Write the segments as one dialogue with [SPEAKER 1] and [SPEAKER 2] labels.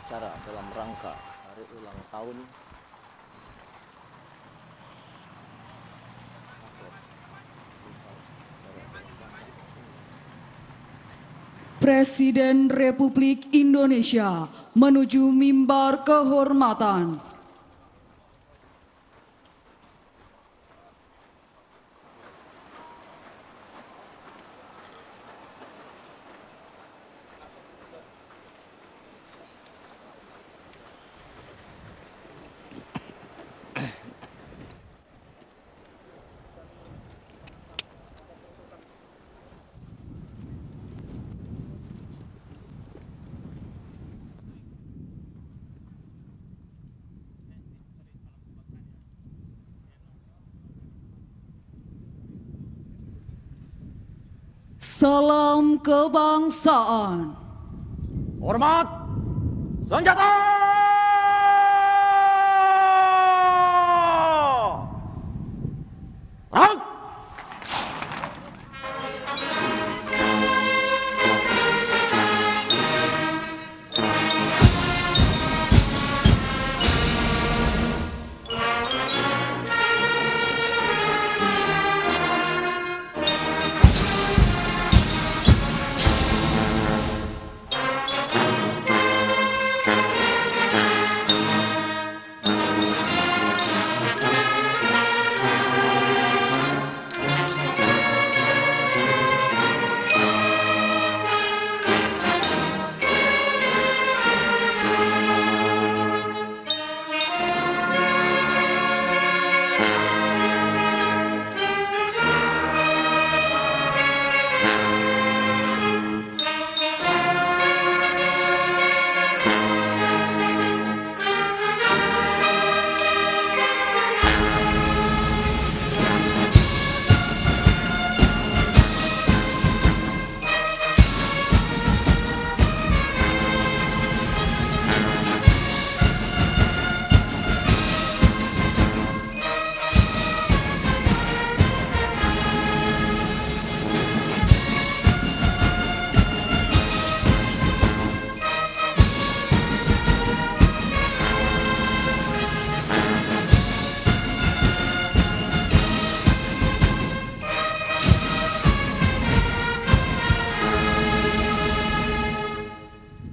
[SPEAKER 1] upacara dalam rangka hari ulang tahun
[SPEAKER 2] Presiden Republik Indonesia menuju mimbar kehormatan. Salam kebangsaan.
[SPEAKER 3] Hormat senjata! Perang!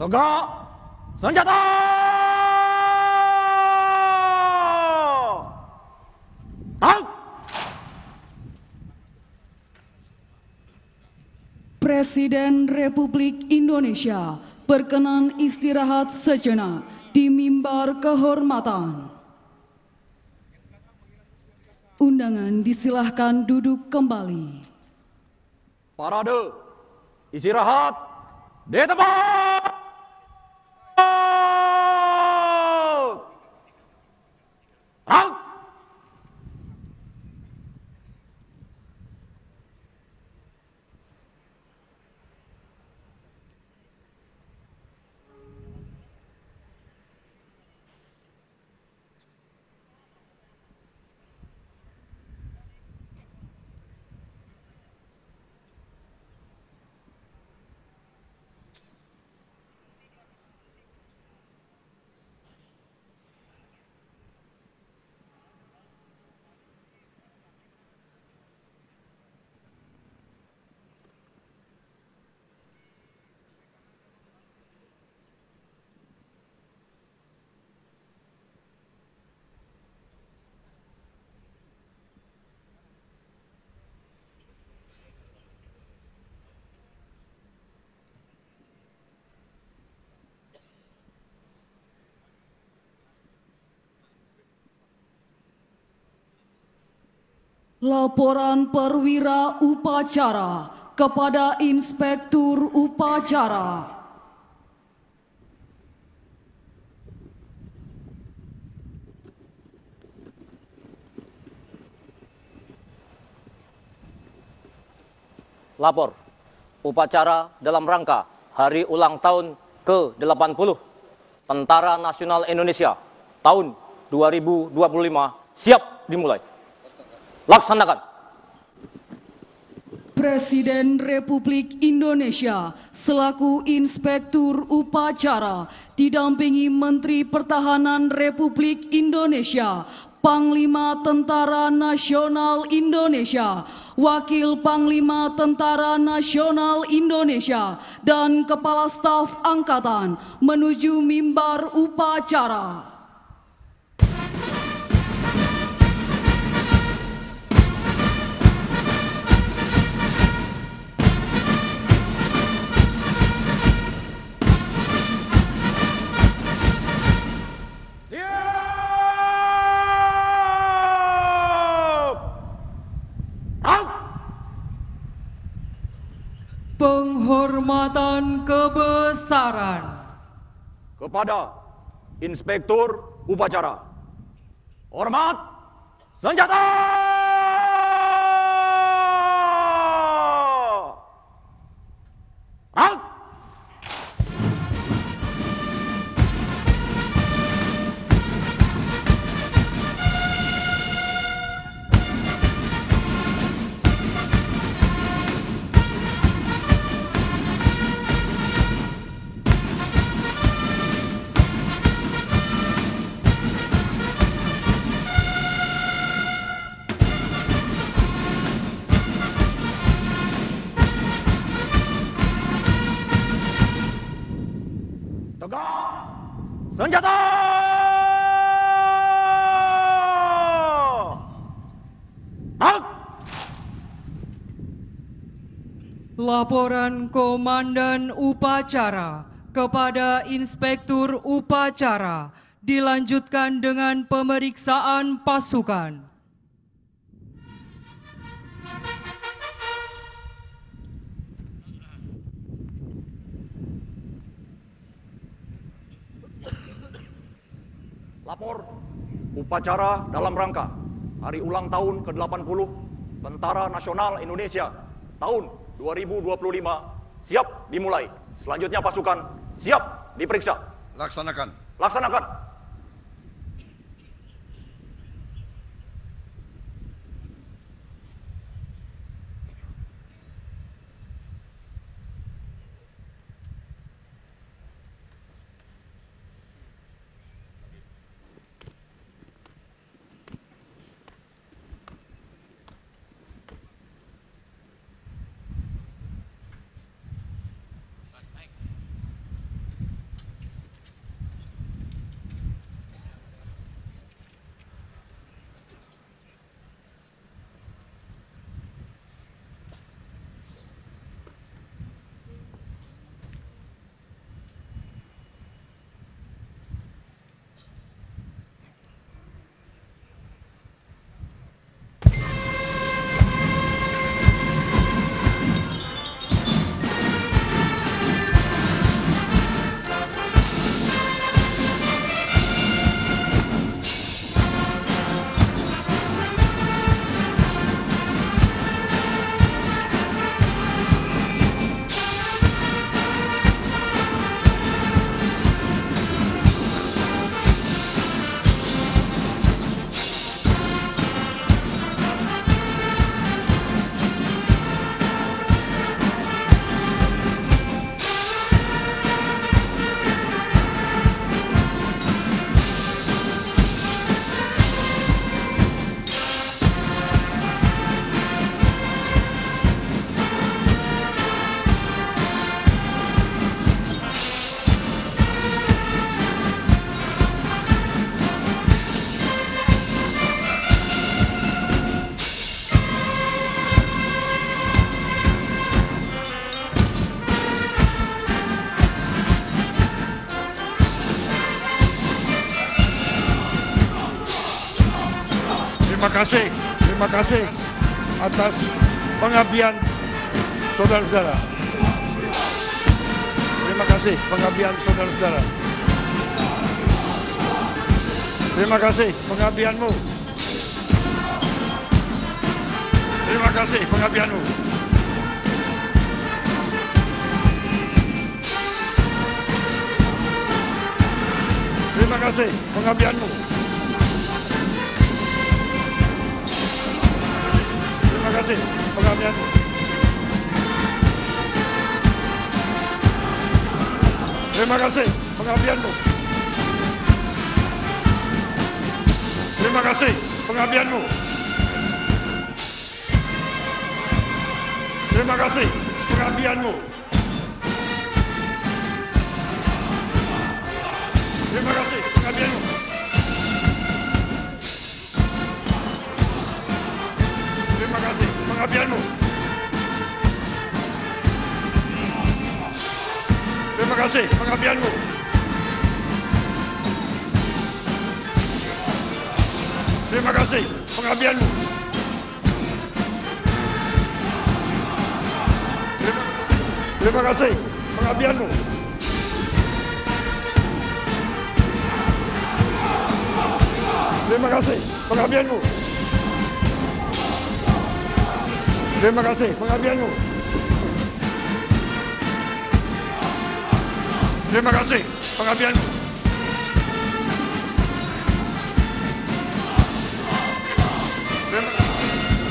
[SPEAKER 3] Tegak senjata! Perang!
[SPEAKER 2] Presiden Republik Indonesia berkenan istirahat sejenak di mimbar kehormatan. Undangan disilahkan duduk kembali.
[SPEAKER 3] Parade istirahat di tempat! Perang!
[SPEAKER 2] Laporan perwira upacara kepada Inspektur Upacara.
[SPEAKER 1] lapor upacara dalam rangka hari ulang tahun ke-80 Tentara Nasional Indonesia tahun 2025 siap dimulai. Laksanakan.
[SPEAKER 2] Presiden Republik Indonesia selaku Inspektur Upacara didampingi Menteri Pertahanan Republik Indonesia, Panglima Tentara Nasional Indonesia, Wakil Panglima Tentara Nasional Indonesia, dan Kepala Staf Angkatan menuju mimbar upacara.
[SPEAKER 4] Penghormatan kebesaran
[SPEAKER 3] kepada Inspektur Upacara. Hormat, senjata! Perang! Tegak! Senjata! Perang!
[SPEAKER 4] Laporan Komandan Upacara kepada Inspektur Upacara dilanjutkan dengan pemeriksaan pasukan.
[SPEAKER 3] Lapor upacara dalam rangka hari ulang tahun ke-80 Tentara Nasional Indonesia tahun 2025 siap dimulai. Selanjutnya pasukan siap diperiksa.
[SPEAKER 5] Laksanakan.
[SPEAKER 3] Laksanakan.
[SPEAKER 5] Terima kasih atas pengabdian saudara-saudara. Terima kasih pengabdian saudara-saudara. Terima kasih pengabdianmu. Terima kasih pengabdianmu. Terima kasih pengabdianmu. Terima kasih pengabdianmu. Terima kasih pengabdianmu. Terima kasih pengabdianmu. Terima kasih pengabdianmu. Terima kasih pengabdianmu. Terima kasih pengabdianmu. Terima kasih pengabdianmu. Terima kasih pengabdianmu. Terima kasih pengabdianmu. Terima kasih pengabdianmu. Terima kasih pengabdianmu. Terima kasih pengabdianmu.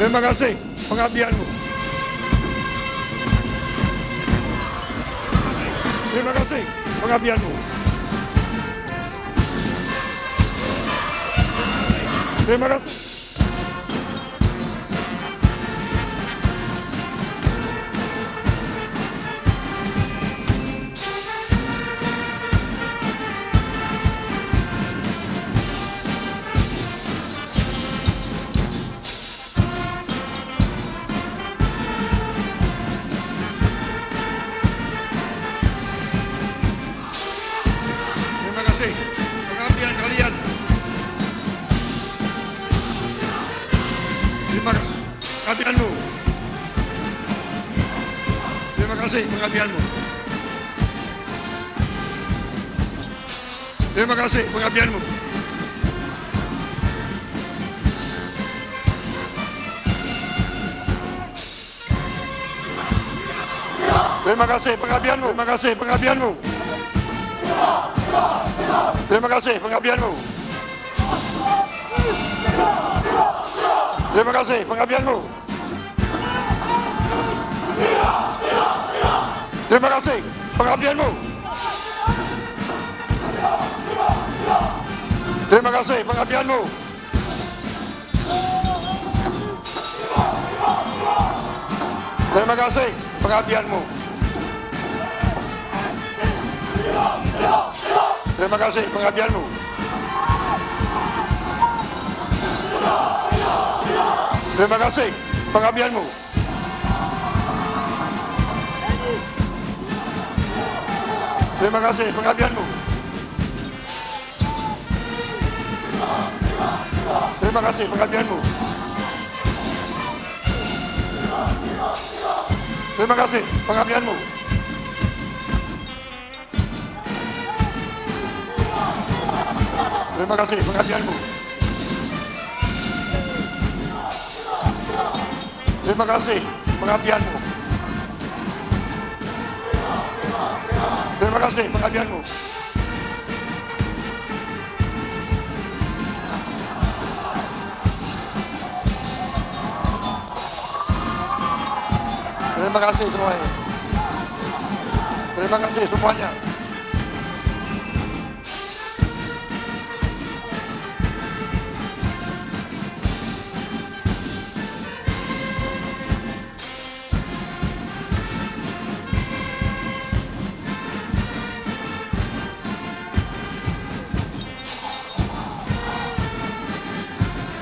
[SPEAKER 5] Terima kasih pengabdianmu. Terima kasih pengabdianmu. Terima kasih. Pengabdian kalian. Terima kasih pengabdianmu. Terima kasih pengabdianmu. Terima kasih pengabdianmu. Terima kasih pengabdianmu. Terima kasih pengabdianmu. Terima kasih pengabdianmu. Terima kasih pengabdianmu. Terima kasih pengabdianmu. Terima kasih pengabdianmu. Terima kasih pengabdianmu. Terima kasih pengabdianmu. Terima kasih pengabdianmu. Terima kasih pengabdianmu. Terima kasih pengabdianmu. Terima kasih pengabdianmu. Terima kasih pengabdianmu. Terima kasih pengabdianmu. Terima kasih pengabdianmu. Terima kasih semuanya. Terima kasih semuanya.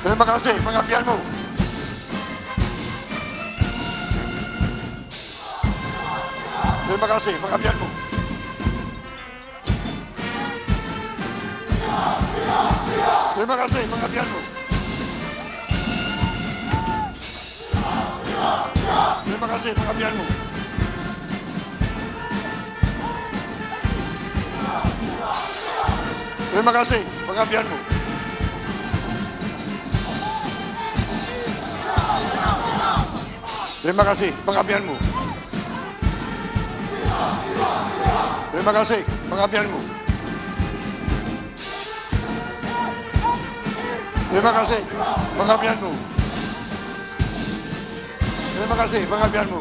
[SPEAKER 5] Terima kasih pengabdianmu. Terima kasih pengabdianmu. Terima kasih pengabdianmu. Terima kasih pengabdianmu. Terima kasih pengabdianmu. Terima kasih pengabdianmu. Terima kasih pengabdianmu. Terima kasih pengabdianmu. Terima kasih pengabdianmu.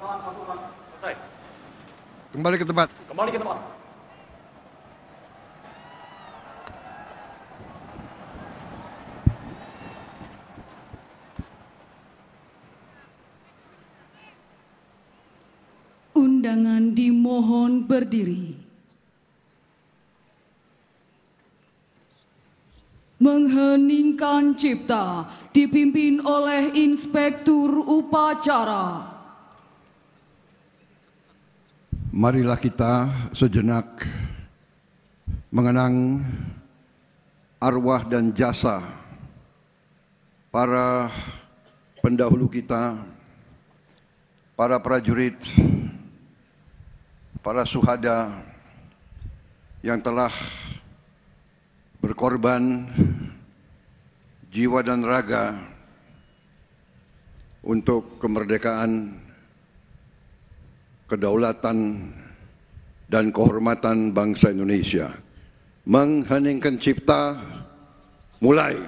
[SPEAKER 3] Selesai.
[SPEAKER 5] Kembali ke tempat.
[SPEAKER 3] Kembali ke tempat.
[SPEAKER 2] Undangan dimohon berdiri. Mengheningkan cipta dipimpin oleh Inspektur Upacara.
[SPEAKER 5] Marilah kita sejenak mengenang arwah dan jasa para pendahulu kita, para prajurit, para syuhada yang telah berkorban jiwa dan raga untuk kemerdekaan, kedaulatan, dan kehormatan bangsa Indonesia. Mengheningkan cipta, mulai.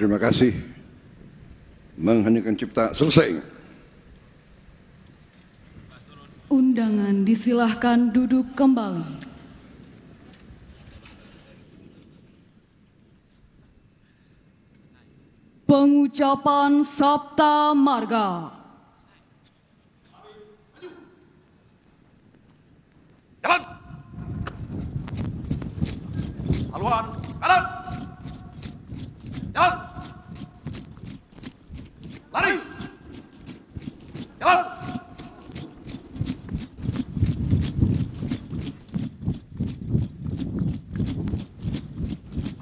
[SPEAKER 5] Terima kasih. Mengheningkan cipta, selesai.
[SPEAKER 2] Undangan disilahkan duduk kembali. Pengucapan Sabta Marga.
[SPEAKER 3] Jalan. Haluan, kanan. Jalan. Lari. Jalan.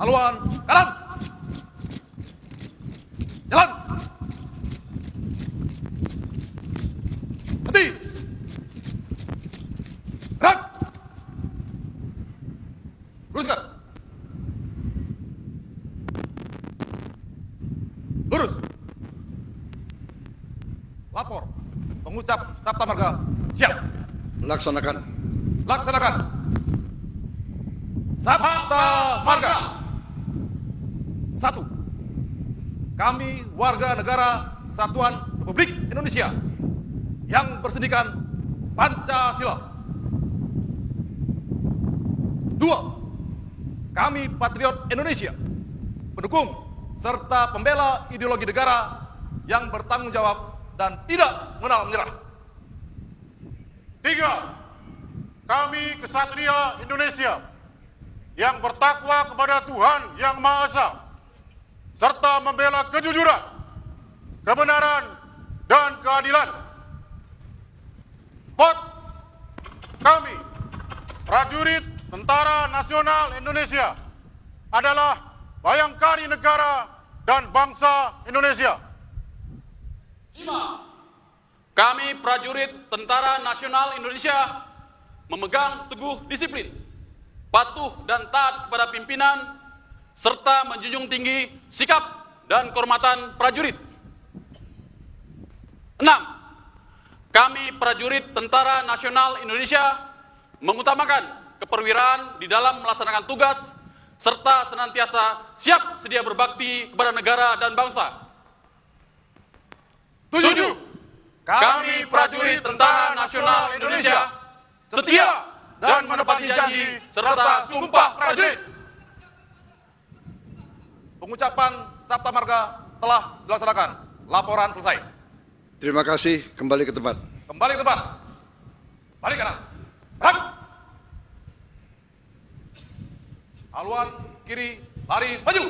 [SPEAKER 3] Haluan, kanan. Jalan. Berhenti. Gerak. Luruskan. Lurus. Lapor. Pengucap Sabta Marga. Siap.
[SPEAKER 5] Laksanakan.
[SPEAKER 3] Laksanakan. Sabta Marga. 1. Kami warga negara Kesatuan Republik Indonesia yang bersendikan Pancasila. 2. Kami patriot Indonesia, pendukung serta pembela ideologi negara yang bertanggung jawab dan tidak mengenal menyerah.
[SPEAKER 5] 3. Kami kesatria Indonesia yang bertakwa kepada Tuhan Yang Maha Esa serta membela kejujuran, kebenaran, dan keadilan. 4. Kami, prajurit Tentara Nasional Indonesia, adalah bayangkari negara dan bangsa Indonesia.
[SPEAKER 6] 5. Kami prajurit Tentara Nasional Indonesia memegang teguh disiplin, patuh dan taat kepada pimpinan, serta menjunjung tinggi sikap dan kehormatan prajurit. 6. Kami prajurit Tentara Nasional Indonesia mengutamakan keperwiraan di dalam melaksanakan tugas, serta senantiasa siap sedia berbakti kepada negara dan bangsa. 7. Kami prajurit Tentara Nasional Indonesia setia dan menepati janji serta sumpah prajurit.
[SPEAKER 7] Pengucapan Sabta Marga telah dilaksanakan. Laporan selesai.
[SPEAKER 5] Terima kasih, kembali ke tempat.
[SPEAKER 7] Kembali ke tempat. Balik kanan. Gerak. Haluan kiri, lari, maju.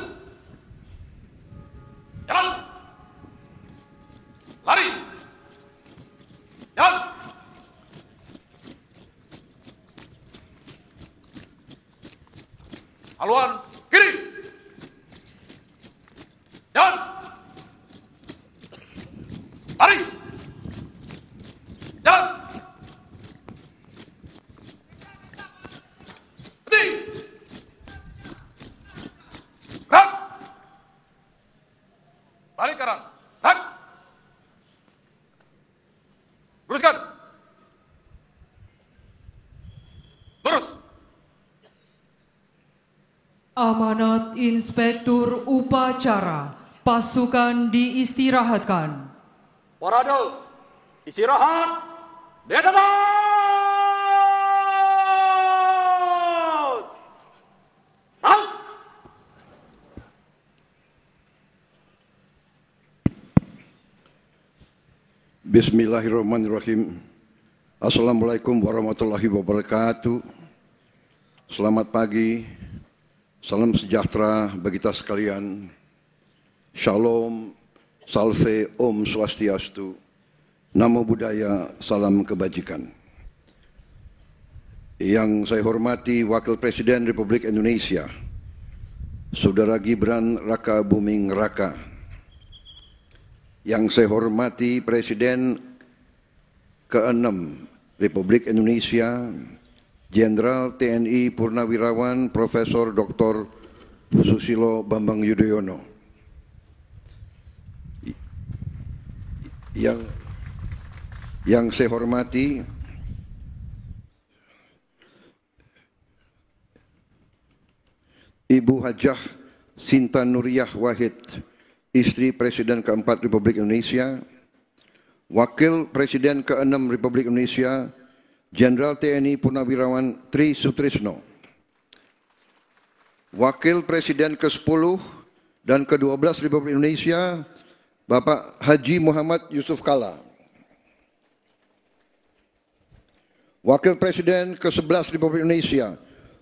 [SPEAKER 7] Jalan. Lari. Jalan. Haluan kiri. Jalan. Lari. Jalan. Berhenti. Gerak. Balik kanan. Gerak. Luruskan. Lurus.
[SPEAKER 4] Amanat Inspektur Upacara. Pasukan diistirahatkan.
[SPEAKER 3] Parade, istirahat, di tempat. Tahu?
[SPEAKER 5] Bismillahirrahmanirrahim. Assalamualaikum warahmatullahi wabarakatuh. Selamat pagi, salam sejahtera bagi kita sekalian. Shalom, salve, om swastiastu, namo buddhaya, salam kebajikan. Yang saya hormati Wakil Presiden Republik Indonesia, Saudara Gibran Raka Buming Raka. Yang saya hormati Presiden ke-6 Republik Indonesia, Jenderal TNI Purnawirawan Profesor Dr. Susilo Bambang Yudhoyono. Yang saya hormati Ibu Hajah Sinta Nuriyah Wahid, istri Presiden ke-4 Republik Indonesia, Wakil Presiden ke-6 Republik Indonesia, Jenderal TNI Purnawirawan Tri Sutrisno, Wakil Presiden ke-10 dan ke-12 Republik Indonesia, Bapak Haji Muhammad Yusuf Kalla, Wakil Presiden ke-11 Republik Indonesia,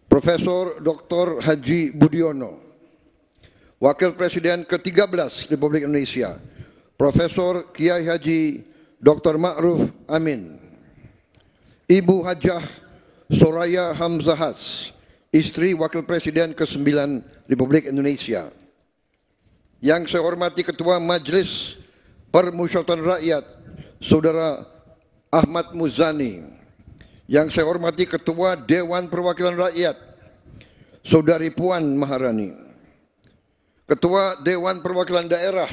[SPEAKER 5] Profesor Dr. Haji Budiono, Wakil Presiden ke-13 Republik Indonesia, Profesor Kiai Haji Dr. Ma'ruf Amin, Ibu Hajah Soraya Hamzahas, istri Wakil Presiden ke-9 Republik Indonesia. Yang saya hormati Ketua Majelis Permusyawaratan Rakyat, Saudara Ahmad Muzani. Yang saya hormati Ketua Dewan Perwakilan Rakyat, Saudari Puan Maharani. Ketua Dewan Perwakilan Daerah,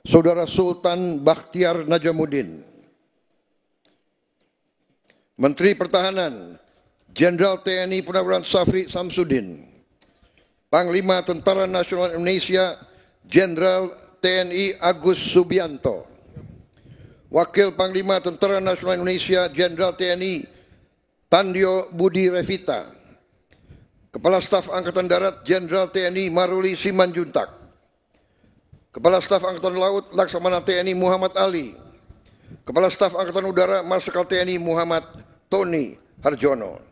[SPEAKER 5] Saudara Sultan Bakhtiar Najamuddin. Menteri Pertahanan, Jenderal TNI Purnawirawan Safri Samsudin. Panglima Tentara Nasional Indonesia, Jenderal TNI Agus Subianto. Wakil Panglima Tentara Nasional Indonesia, Jenderal TNI Tandio Budi Revita. Kepala Staf Angkatan Darat, Jenderal TNI Maruli Simanjuntak. Kepala Staf Angkatan Laut, Laksamana TNI Muhammad Ali. Kepala Staf Angkatan Udara, Marsikal TNI Muhammad Tony Harjono.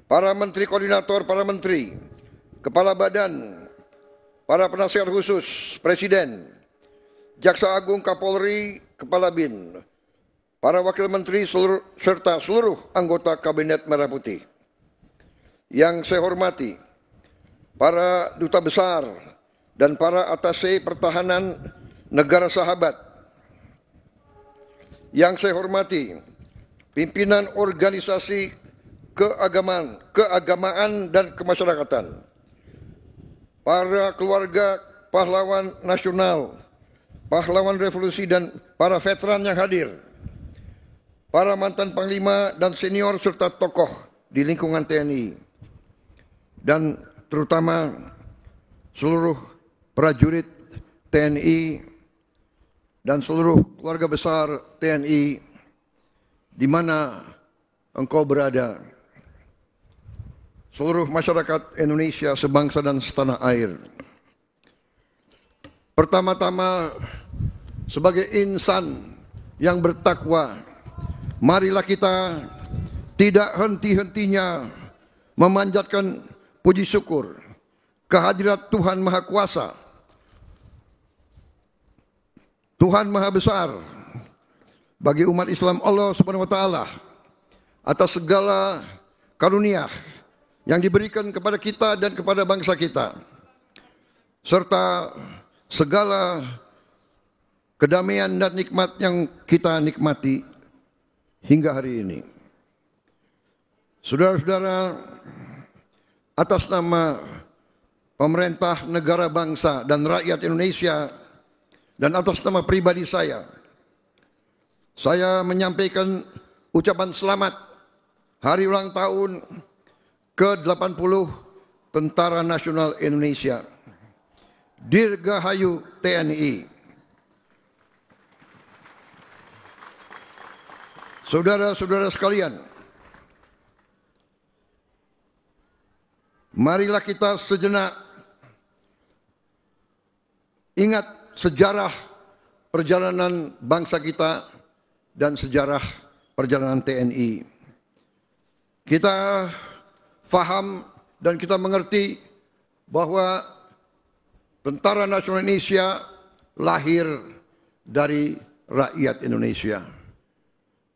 [SPEAKER 5] Para Menteri Koordinator, para Menteri, Kepala Badan, para penasihat khusus Presiden, Jaksa Agung Kapolri, Kepala BIN, para Wakil Menteri serta seluruh anggota Kabinet Merah Putih. Yang saya hormati, para Duta Besar, dan para atase pertahanan negara sahabat. Yang saya hormati pimpinan organisasi keagamaan dan kemasyarakatan, para keluarga pahlawan nasional, pahlawan revolusi dan para veteran yang hadir, para mantan panglima dan senior serta tokoh di lingkungan TNI, dan terutama seluruh prajurit TNI dan seluruh keluarga besar TNI di mana engkau berada, seluruh masyarakat Indonesia sebangsa dan setanah air. Pertama-tama, sebagai insan yang bertakwa, marilah kita tidak henti-hentinya memanjatkan puji syukur kehadirat Tuhan Maha Kuasa, Tuhan Maha Besar bagi umat Islam Allah Subhanahu wa taala atas segala karunia yang diberikan kepada kita dan kepada bangsa kita, serta segala kedamaian dan nikmat yang kita nikmati hingga hari ini. Saudara-saudara, atas nama pemerintah negara bangsa dan rakyat Indonesia dan atas nama pribadi saya menyampaikan ucapan selamat hari ulang tahun ke-80 Tentara Nasional Indonesia. Dirgahayu TNI. Saudara-saudara sekalian, marilah kita sejenak ingat sejarah perjalanan bangsa kita dan sejarah perjalanan TNI. Kita faham dan kita mengerti bahwa Tentara Nasional Indonesia lahir dari rakyat Indonesia.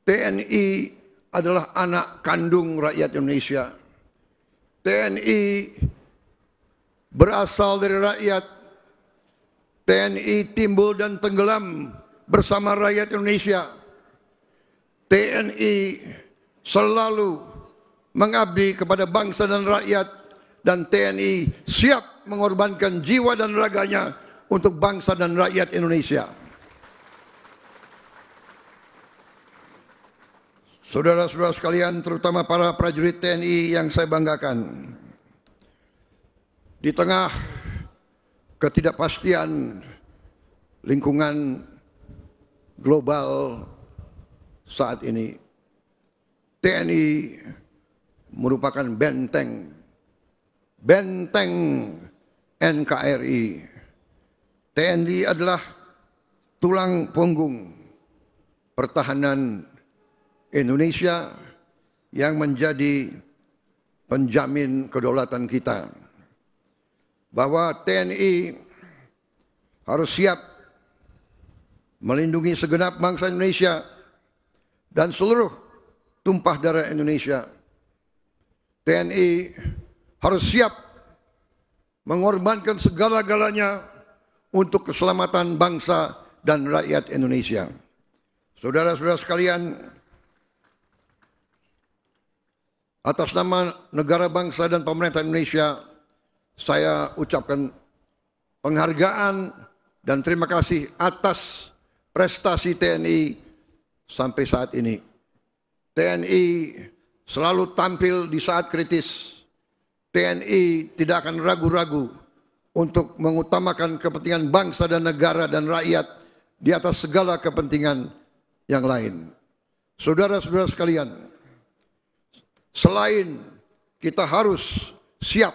[SPEAKER 5] TNI adalah anak kandung rakyat Indonesia. TNI berasal dari rakyat. TNI timbul dan tenggelam bersama rakyat Indonesia. TNI selalu mengabdi kepada bangsa dan rakyat, dan TNI siap mengorbankan jiwa dan raganya untuk bangsa dan rakyat Indonesia. Saudara-saudara sekalian, terutama para prajurit TNI yang saya banggakan, di tengah ketidakpastian lingkungan global saat ini, TNI merupakan benteng NKRI. TNI adalah tulang punggung pertahanan Indonesia yang menjadi penjamin kedaulatan kita. Bahwa TNI harus siap melindungi segenap bangsa Indonesia dan seluruh tumpah darah Indonesia. TNI harus siap mengorbankan segala-galanya untuk keselamatan bangsa dan rakyat Indonesia. Saudara-saudara sekalian, atas nama negara bangsa dan pemerintah Indonesia, saya ucapkan penghargaan dan terima kasih atas prestasi TNI sampai saat ini. TNI selalu tampil di saat kritis. TNI tidak akan ragu-ragu untuk mengutamakan kepentingan bangsa dan negara dan rakyat di atas segala kepentingan yang lain. Saudara-saudara sekalian, selain kita harus siap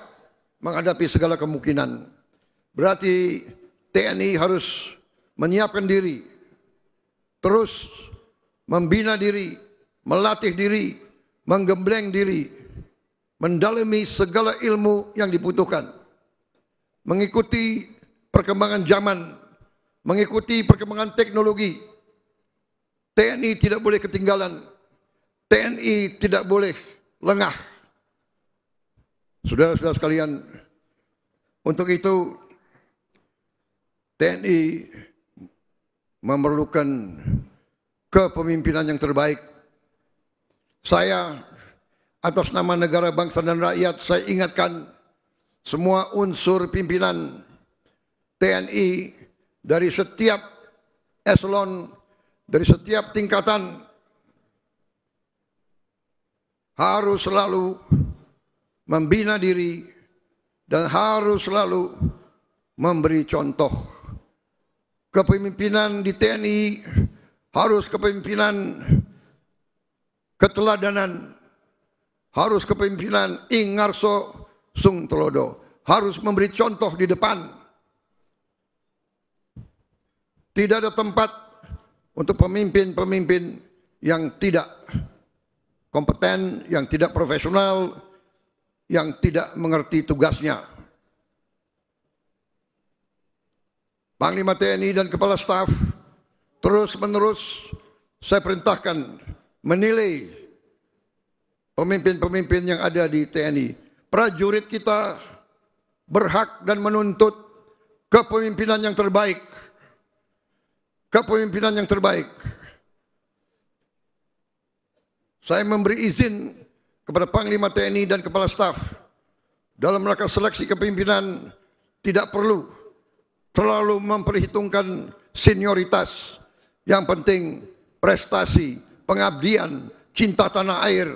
[SPEAKER 5] menghadapi segala kemungkinan, berarti TNI harus menyiapkan diri, terus membina diri, melatih diri, menggembleng diri, mendalami segala ilmu yang dibutuhkan, mengikuti perkembangan zaman, mengikuti perkembangan teknologi. TNI tidak boleh ketinggalan, TNI tidak boleh lengah. Saudara-saudara sekalian, untuk itu TNI memerlukan kepemimpinan yang terbaik. Saya atas nama negara, bangsa, dan rakyat, saya ingatkan semua unsur pimpinan TNI dari setiap eselon, dari setiap tingkatan, harus selalu membina diri dan harus selalu memberi contoh. Kepemimpinan di TNI harus kepemimpinan keteladanan, harus kepemimpinan Ingarso Sung Telodo, harus memberi contoh di depan. Tidak ada tempat untuk pemimpin-pemimpin yang tidak kompeten, yang tidak profesional, yang tidak mengerti tugasnya. Panglima TNI dan Kepala Staf terus-menerus saya perintahkan menilai pemimpin-pemimpin yang ada di TNI. Prajurit kita berhak dan menuntut kepemimpinan yang terbaik. Kepemimpinan yang terbaik. Saya memberi izin kepada Panglima TNI dan Kepala Staf dalam rangka seleksi kepemimpinan tidak perlu terlalu memperhitungkan senioritas. Yang penting prestasi, pengabdian, cinta tanah air.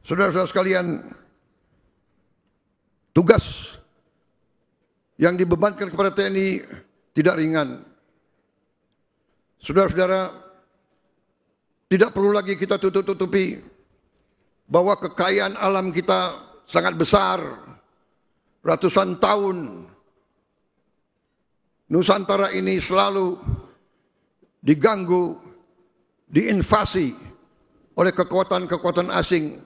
[SPEAKER 5] Saudara-saudara sekalian, tugas yang dibebankan kepada TNI tidak ringan. Saudara-saudara, tidak perlu lagi kita tutup-tutupi bahwa kekayaan alam kita sangat besar. Ratusan tahun Nusantara ini selalu diganggu, diinvasi oleh kekuatan-kekuatan asing.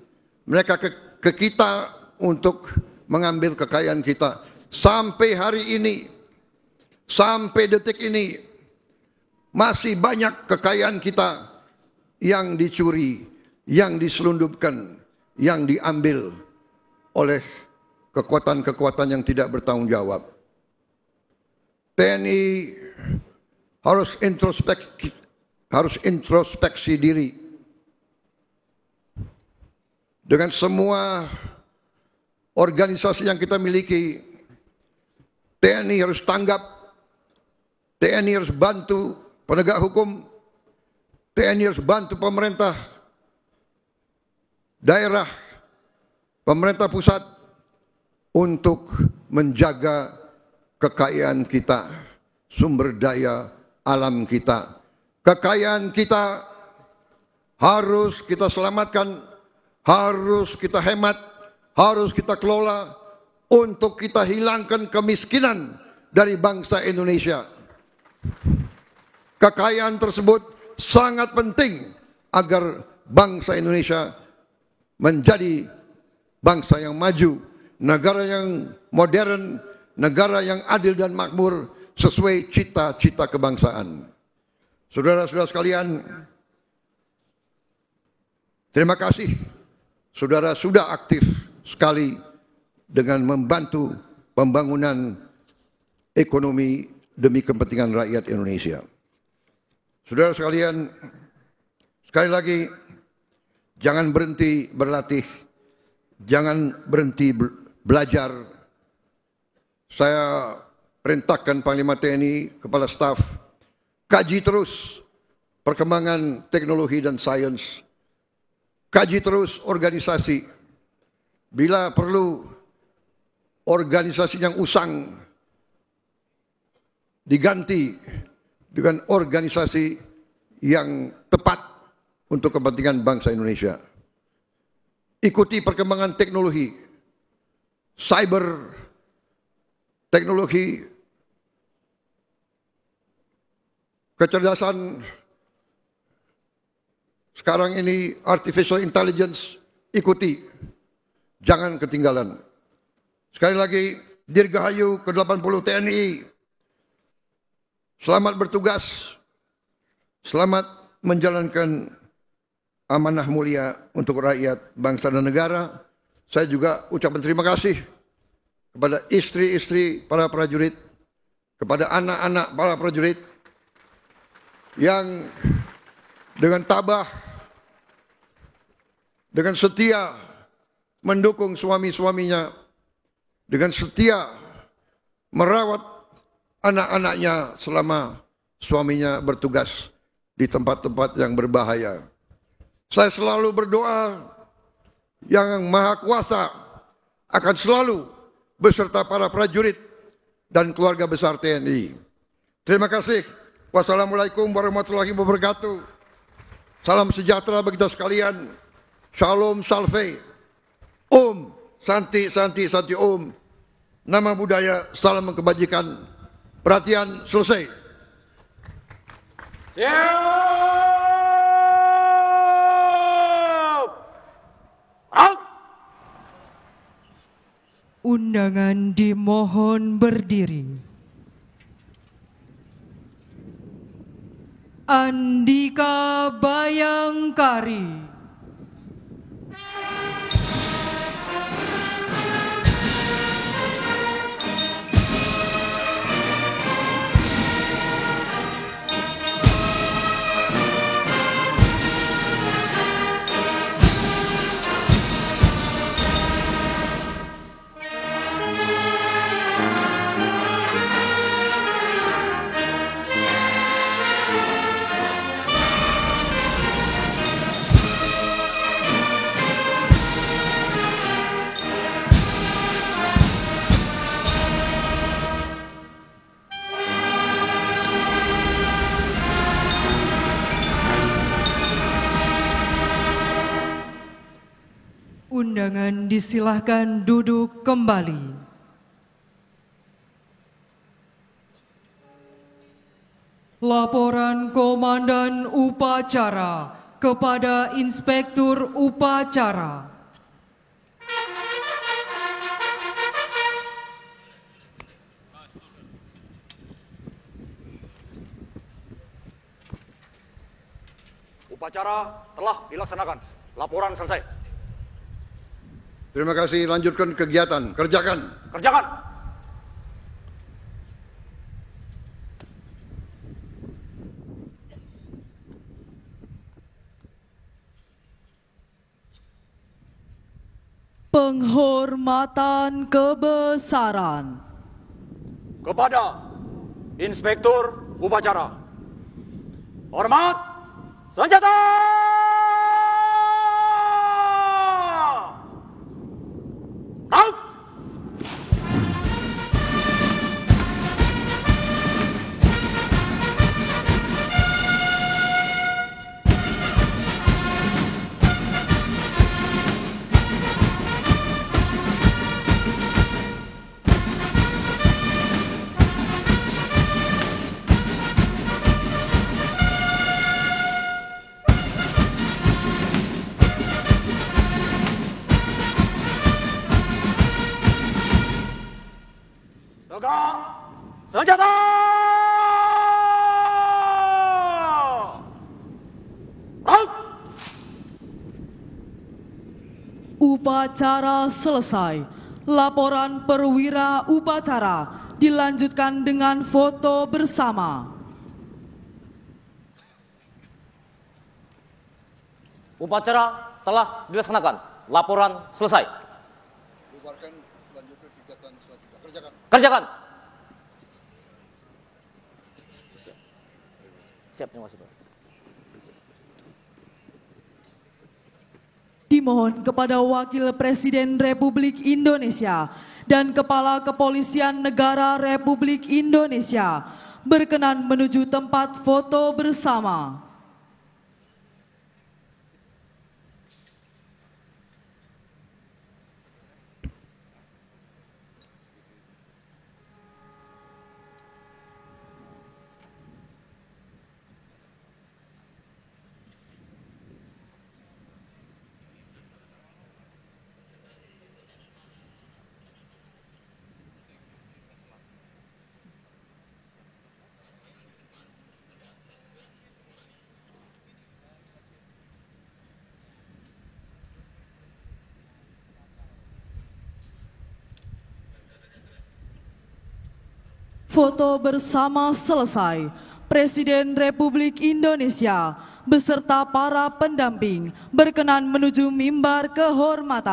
[SPEAKER 5] Mereka ke kita untuk mengambil kekayaan kita. Sampai hari ini, sampai detik ini, masih banyak kekayaan kita yang dicuri, yang diselundupkan, yang diambil oleh kekuatan-kekuatan yang tidak bertanggung jawab. TNI harus introspeksi diri. Dengan semua organisasi yang kita miliki, TNI harus tanggap, TNI harus bantu penegak hukum, TNI harus bantu pemerintah daerah, pemerintah pusat untuk menjaga kekayaan kita, sumber daya alam kita. Kekayaan kita harus kita selamatkan, harus kita hemat, harus kita kelola untuk kita hilangkan kemiskinan dari bangsa Indonesia. Kekayaan tersebut sangat penting agar bangsa Indonesia menjadi bangsa yang maju, negara yang modern, negara yang adil dan makmur sesuai cita-cita kebangsaan. Saudara-saudara sekalian, terima kasih. Saudara sudah aktif sekali dengan membantu pembangunan ekonomi demi kepentingan rakyat Indonesia. Saudara sekalian, sekali lagi, jangan berhenti berlatih, jangan berhenti belajar. Saya perintahkan Panglima TNI, Kepala Staf, kaji terus perkembangan teknologi dan sains. Kaji terus organisasi. Bila perlu organisasi yang usang diganti dengan organisasi yang tepat untuk kepentingan bangsa Indonesia. Ikuti perkembangan teknologi, cyber, teknologi, kecerdasan, sekarang ini artificial intelligence, ikuti, jangan ketinggalan. Sekali lagi, Dirgahayu ke-80 TNI, selamat bertugas, selamat menjalankan amanah mulia untuk rakyat, bangsa dan negara. Saya juga ucapkan terima kasih kepada istri-istri para prajurit, kepada anak-anak para prajurit yang dengan tabah, dengan setia mendukung suami-suaminya, dengan setia merawat anak-anaknya selama suaminya bertugas di tempat-tempat yang berbahaya. Saya selalu berdoa yang Maha Kuasa akan selalu beserta para prajurit dan keluarga besar TNI. Terima kasih. Wassalamualaikum warahmatullahi wabarakatuh. Salam sejahtera bagi kita sekalian. Shalom Salve. Om Santi Santi Santi Om. Nama budaya, salam kebajikan. Perhatian, selesai.
[SPEAKER 3] Siap! Out!
[SPEAKER 4] Undangan dimohon berdiri. Andika Bayangkari. Undangan disilahkan duduk kembali. Laporan Komandan Upacara kepada Inspektur Upacara.
[SPEAKER 3] Upacara telah dilaksanakan. Laporan selesai.
[SPEAKER 5] Terima kasih, lanjutkan kegiatan. Kerjakan.
[SPEAKER 3] Kerjakan.
[SPEAKER 2] Penghormatan kebesaran
[SPEAKER 3] Kepada Inspektur Upacara. Hormat senjata! Out! Tegak senjata! Out!
[SPEAKER 2] Upacara selesai. Laporan perwira upacara dilanjutkan dengan foto bersama.
[SPEAKER 1] Upacara telah dilaksanakan. Laporan selesai.
[SPEAKER 5] Bubarkan, lanjutkan kegiatan selanjutnya. Kerjakan.
[SPEAKER 1] Kerjakan. Siap, terima kasih, Pak.
[SPEAKER 2] Dimohon kepada Wakil Presiden Republik Indonesia dan Kepala Kepolisian Negara Republik Indonesia berkenan menuju tempat foto bersama. Foto bersama selesai. Presiden Republik Indonesia beserta para pendamping berkenan menuju mimbar kehormatan.